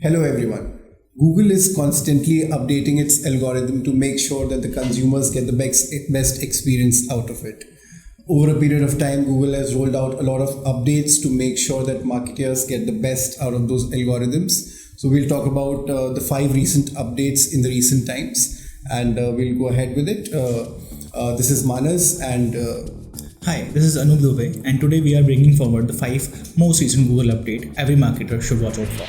Hello everyone. Google is constantly updating its algorithm to make sure that the consumers get the best experience out of it. Over a period of time, Google has rolled out a lot of updates to make sure that marketers get the best out of those algorithms. So we'll talk about the 5 recent updates in the recent times, and we'll go ahead with it. This is Manas and Hi, this is Anup Dubey, and today we are bringing forward the 5 most recent Google update every marketer should watch out for.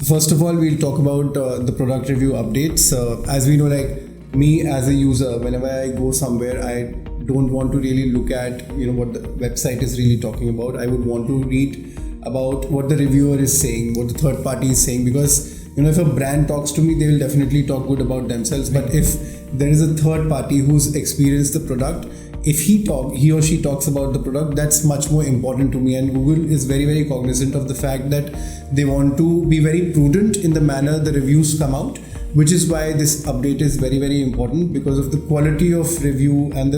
First of all, we'll talk about the product review updates. As we know, like me as a user, whenever I go somewhere, I don't want to really look at what the website is really talking about. I would want to read about what the reviewer is saying, what the third party is saying, because if a brand talks to me, they will definitely talk good about themselves. But if there is a third party who's experienced the product, if he or she talks about the product, that's much more important to me. And Google is very, very cognizant of the fact that they want to be very prudent in the manner the reviews come out, which is why this update is very, very important, because of the quality of review and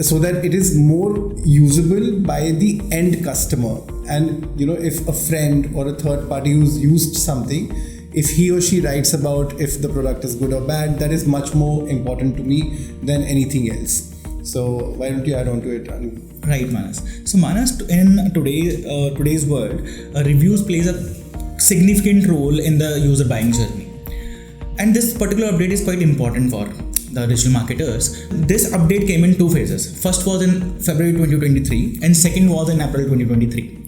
so that it is more usable by the end customer. And if a friend or a third party who's used something, if he or she writes about if the product is good or bad, that is much more important to me than anything else. So why don't you add on to it? Right, Manas. So Manas, in today's world, reviews plays a significant role in the user buying journey. And this particular update is quite important for the digital marketers. This update came in 2 phases. First was in February 2023 and second was in April 2023.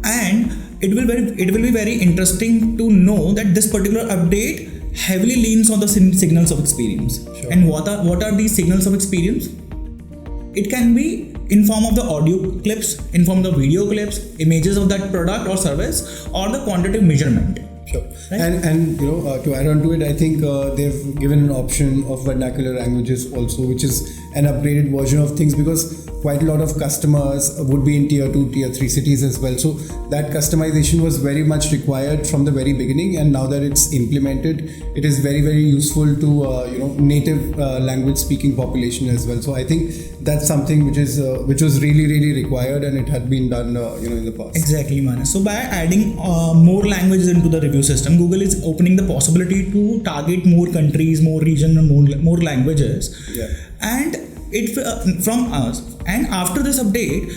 And it will be very interesting to know that this particular update heavily leans on the signals of experience. Sure. And what are these signals of experience? It can be in form of the audio clips, in form of the video clips, images of that product or service, or the quantitative measurement. Sure. Right? And to add on to it, I think they've given an option of vernacular languages also, which is an upgraded version of things, because quite a lot of customers would be in tier 2, tier 3 cities as well. So that customization was very much required from the very beginning, and now that it's implemented, it is very, very useful to native language speaking population as well. So I think that's something which was really, really required, and it had been done in the past. Exactly, Manas. So by adding more languages into the review system, Google is opening the possibility to target more countries, more regions, and more languages. Yeah. And it from us. And after this update,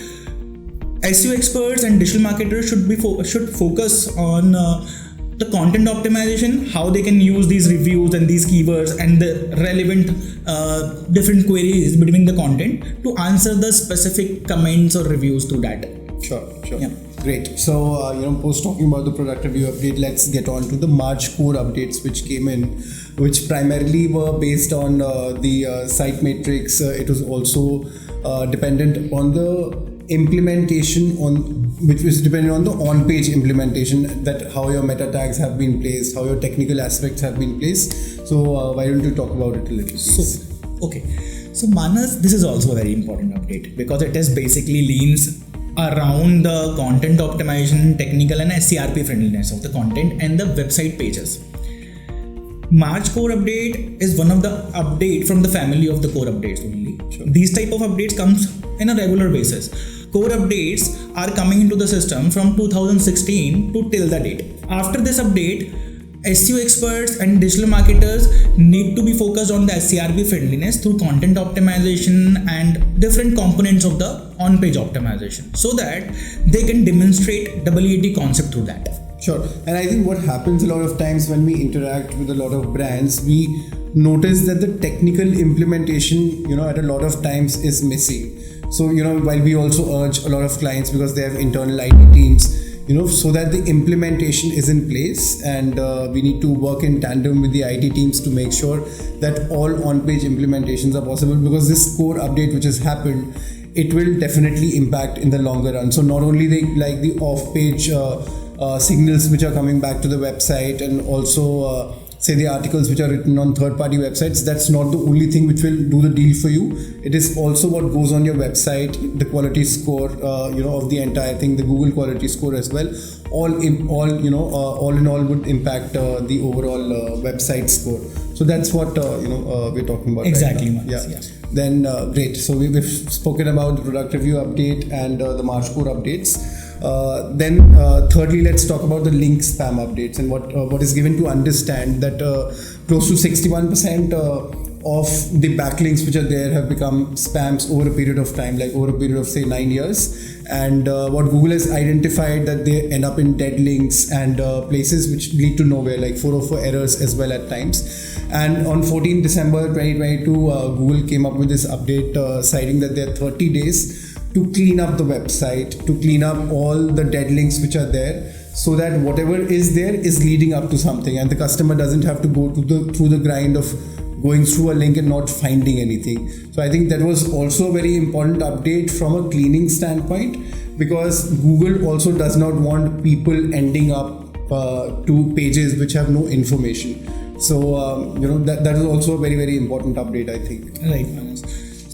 SEO experts and digital marketers should focus on the content optimization, how they can use these reviews and these keywords and the relevant different queries between the content to answer the specific comments or reviews through that. Sure. Yeah. Great. So, post talking about the product review update, let's get on to the March core updates which came in, which primarily were based on the site metrics. It was also dependent on the implementation which was dependent on the on-page implementation, that how your meta tags have been placed, how your technical aspects have been placed. So, why don't you talk about it a little, please? So Manas, this is also a very important update because it is basically leans around the content optimization, technical and SERP friendliness of the content and the website pages. March core update is one of the update from the family of the core updates only. Sure. These type of updates comes in a regular basis. Core updates are coming into the system from 2016 to till the date. After this update, SEO experts and digital marketers need to be focused on the SERP friendliness through content optimization and different components of the on-page optimization, so that they can demonstrate WED concept through that. Sure. And I think what happens a lot of times when we interact with a lot of brands, we notice that the technical implementation, at a lot of times is missing. So, while we also urge a lot of clients, because they have internal IT teams, so that the implementation is in place, and we need to work in tandem with the IT teams to make sure that all on-page implementations are possible, because this core update which has happened, it will definitely impact in the longer run. So not only the off-page signals which are coming back to the website, and also say the articles which are written on third-party websites, that's not the only thing which will do the deal for you. It is also what goes on your website, the quality score, of the entire thing, the Google quality score as well. All in all would impact the overall website score. So that's what we're talking about. Exactly. Right now. Yeah. Then great. So we've spoken about the product review update and the March core updates. Then thirdly, let's talk about the link spam updates and what is given to understand that close to 61% of the backlinks which are there have become spams over a period of time, like over a period of say 9 years. And what Google has identified that they end up in dead links and places which lead to nowhere, like 404 errors as well at times. And on 14 December 2022, Google came up with this update citing that there are 30 days to clean up the website, to clean up all the dead links which are there, so that whatever is there is leading up to something, and the customer doesn't have to go through the grind of going through a link and not finding anything. So I think that was also a very important update from a cleaning standpoint, because Google also does not want people ending up to pages which have no information. So that is also a very, very important update, I think. Right, Manas.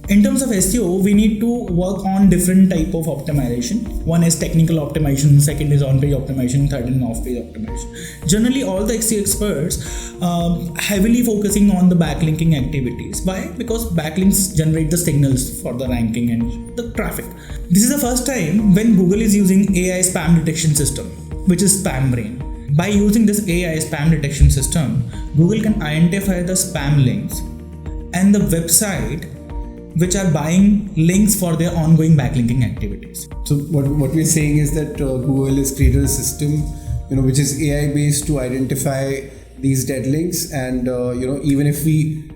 In terms of SEO, we need to work on different type of optimization. One is technical optimization, second is on-page optimization, third is off-page optimization. Generally, all the SEO experts heavily focusing on the backlinking activities. Why? Because backlinks generate the signals for the ranking and the traffic. This is the first time when Google is using AI spam detection system, which is SpamBrain. By using this AI spam detection system, Google can identify the spam links and the website which are buying links for their ongoing backlinking activities. So what we're saying is that Google has created a system, which is AI based to identify these dead links, and even if we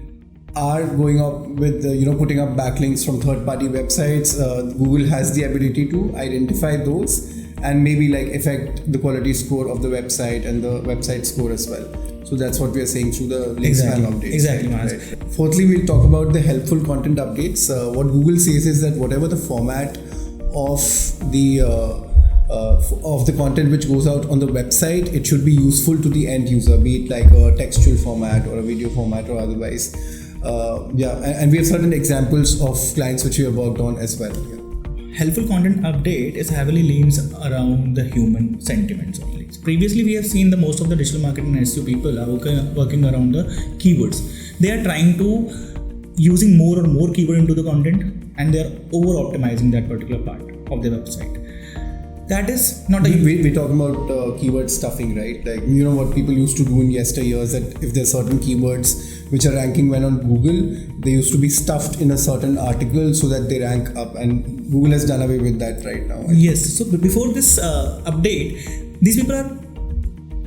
are going up with putting up backlinks from third-party websites, Google has the ability to identify those and maybe like affect the quality score of the website and the website score as well. So that's what we are saying through the link spam updates. Exactly. Right. Fourthly, we'll talk about the helpful content updates. What Google says is that whatever the format of the content which goes out on the website, it should be useful to the end user, be it like a textual format or a video format or otherwise. And we have certain examples of clients which we have worked on as well. Yeah. Helpful content update is heavily leans around the human sentiments only. Previously, we have seen the most of the digital marketing and SEO people are working around the keywords. They are trying to using more and more keyword into the content, and they are over optimizing that particular part of their website. That is not we're talking about keyword stuffing, right? Like, what people used to do in yesteryears, that if there are certain keywords which are ranking well on Google, they used to be stuffed in a certain article so that they rank up, and Google has done away with that right now. Yes. So before this update, these people are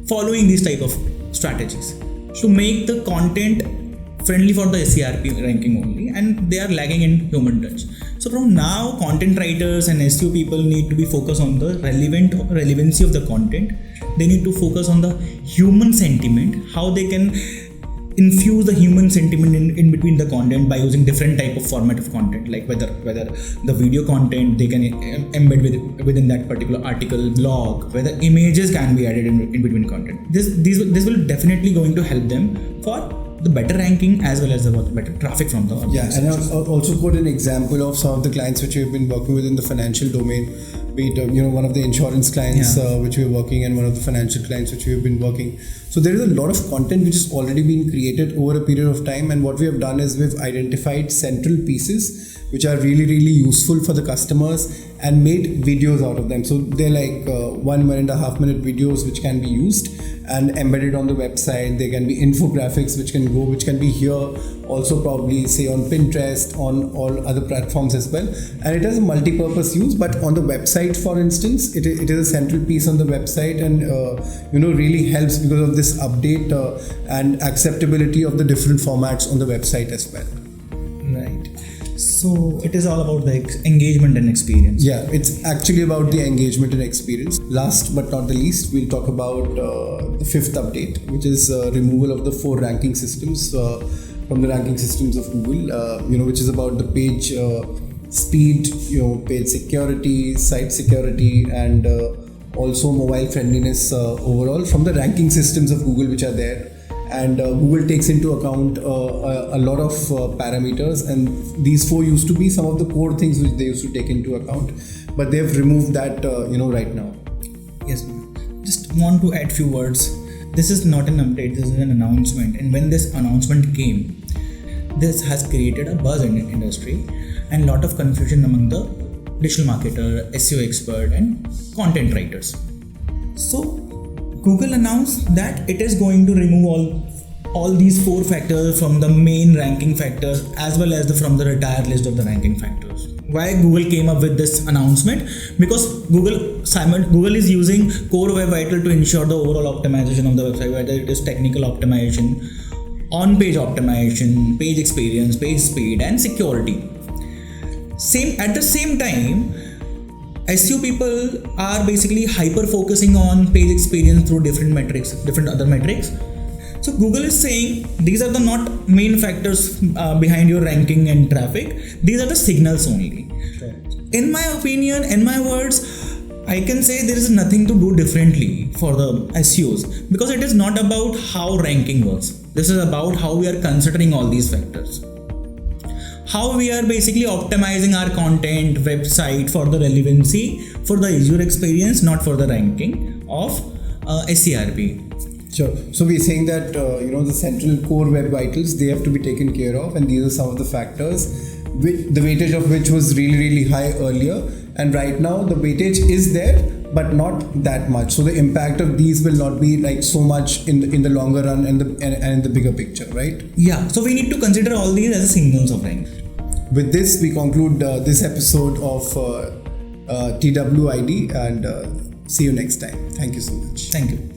following these type of strategies to make the content friendly for the SERP ranking only, and they are lagging in human touch. So from now, content writers and SEO people need to be focused on the relevancy of the content. They need to focus on the human sentiment, how they can infuse the human sentiment in between the content by using different type of formative content, like whether the video content they can embed within that particular article, blog, whether images can be added in between content. This will definitely going to help them for the better ranking as well as the better traffic from the audience. And I'll also quote an example of some of the clients which we've been working with in the financial domain, be it one of the insurance clients which we're working, and one of the financial clients which we've been working. So there is a lot of content which has already been created over a period of time, and what we have done is we've identified central pieces which are really, really useful for the customers and made videos out of them. So they're like 1.5 minute videos which can be used and embedded on the website. There can be infographics which can be here, also probably say on Pinterest, on all other platforms as well. And it has a multi-purpose use, but on the website, for instance, it is a central piece on the website, and really helps because of this update and acceptability of the different formats on the website as well. Right. So it is all about the engagement and experience. Yeah, it's actually about the engagement and experience. Last but not the least, we'll talk about the fifth update, which is removal of the 4 ranking systems from the ranking systems of Google, which is about the page speed, page security, site security, and also mobile friendliness overall from the ranking systems of Google which are there. and Google takes into account a lot of parameters, and these 4 used to be some of the core things which they used to take into account, but they've removed that right now. Yes, just want to add few words. This is not an update, this is an announcement, and when this announcement came, this has created a buzz in the industry and lot of confusion among the digital marketer, SEO expert and content writers. So Google announced that it is going to remove all these 4 factors from the main ranking factors as well as from the retired list of the ranking factors. Why Google came up with this announcement? Because Google is using Core Web Vital to ensure the overall optimization of the website, whether it is technical optimization, on-page optimization, page experience, page speed and security. At the same time, SEO people are basically hyper focusing on page experience through different other metrics. So Google is saying these are the not main factors behind your ranking and traffic. These are the signals only. Sure. In my opinion, in my words, I can say there is nothing to do differently for the SEOs, because it is not about how ranking works. This is about how we are considering all these factors. How we are basically optimizing our content, website for the relevancy, for the user experience, not for the ranking of SERP. Sure. So we're saying that the central core web vitals, they have to be taken care of, and these are some of the factors the weightage of which was really high earlier, and right now the weightage is there but not that much. So the impact of these will not be like so much in the longer run and in the bigger picture, right? Yeah. So we need to consider all these as signals of rank. With this, we conclude this episode of TWiD, and see you next time. Thank you so much. Thank you.